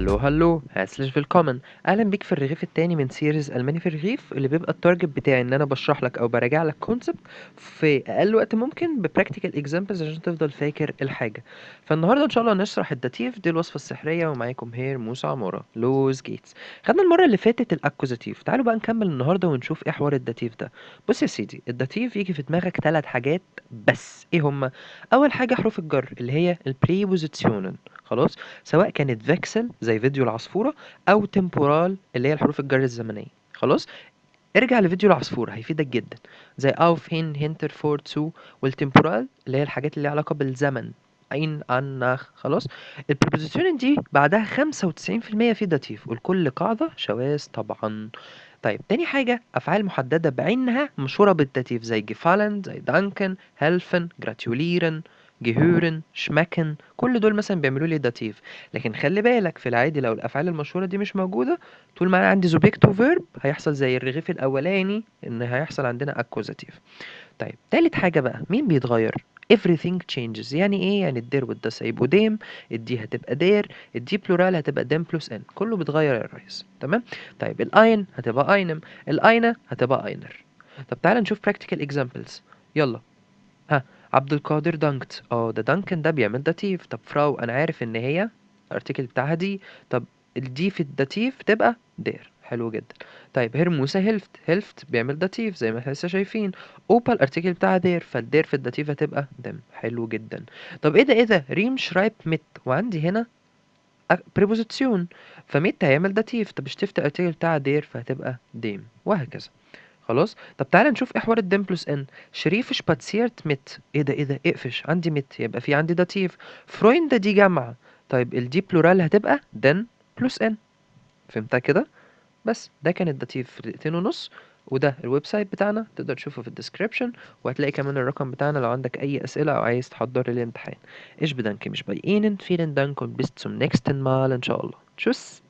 هالو هالو herzlich willkommen. اهلا بيك في الرغيف التاني من سيريز الماني في الرغيف اللي بيبقى التارجت بتاعي ان انا بشرح لك او براجع لك كونسبت في اقل وقت ممكن ببراكتيكال اكزامبلز عشان تفضل فاكر الحاجه. فالنهارده ان شاء الله هنشرح الداتيف دي الوصفه السحريه ومعاكم هير موسى عماره لوز جيتس. خدنا المره اللي فاتت الاكوزاتيف، تعالوا بقى نكمل النهارده ونشوف ايه حوار الداتيف ده. بص يا سيدي، الداتيف يجي في دماغك ثلاث حاجات بس، ايه هما؟ اول حاجه حروف الجر اللي هي البريبوزيشنال، خلاص، سواء كانت فيكسل زي فيديو العصفورة أو تمبورال اللي هي الحروف الجر الزمنية. خلاص، ارجع لفيديو العصفورة هيفيدك جدا، زي auf hin hinter vor zu. والتمبورال اللي هي الحاجات اللي ليها علاقة بالزمن، ein an nach. خلاص، البريبوزيشن دي بعدها 95% في داتيف، والكل قاعدة شواذ طبعا. طيب تاني حاجة أفعال محددة بعينها مشهورة بالداتيف زي gefallen زي danken helfen gratulieren gehören schmecken، كل دول مثلا بيعملوا لي داتيف. لكن خلي بالك في العادي لو الأفعال المشهورة دي مش موجودة، طول ما أنا عندي subject و verb هيحصل زي الرغيف الأولاني إن هيحصل عندنا accusative. طيب تالت حاجة بقى مين بيتغير؟ everything changes. يعني ايه؟ يعني الدير والدس هيبقوا ديم، الدي هتبقى دير، الدي بلورال هتبقى ديم بلس ان، كله بيتغير يا ريس. تمام. طيب الاين هتبقى اينم، الاينة هتبقى اينر. طب تعالى نشوف practical examples. يلا. ها، عبد القادر دانكت، ده دانكن ده بيعمل داتيف. طب فراو انا عارف ان هي الارتيكل بتاعها دي، طب الدي في الداتيف تبقى دير، حلو جدا. طيب هرموسة هيلفت، هيلفت بيعمل داتيف زي ما احنا لسه شايفين. اوبا الارتيكل بتاعها دير، فالدير في الداتيف هتبقى دم، حلو جدا. طب ايه ده ريم شرايب ميت، وعندي هنا بريبوزيسيون، فميت هيعمل داتيف، طب شتفت الارتيكل بتاعها دير فهتبقى ديم، وهكذا. خلاص، طب تعالى نشوف ايه حوار الدم بلس ان. شريف شباتسيرت ميت، ايه ده اقفش، عندي ميت يبقى في عندي داتيف. فرويند دي جامعة، طيب الدي بلورال هتبقى دن بلس ان. فهمتها كده؟ بس ده كان الداتيف في دقيقتين ونص، وده الويب سايت بتاعنا تقدر تشوفه في الديسكريبشن، وهتلاقي كمان الرقم بتاعنا لو عندك اي اسئله او عايز تحضر الامتحان. ايش بدانك مش باي اينن فيلن دانك und bis zum nächsten Mal ان شاء الله. تشوس.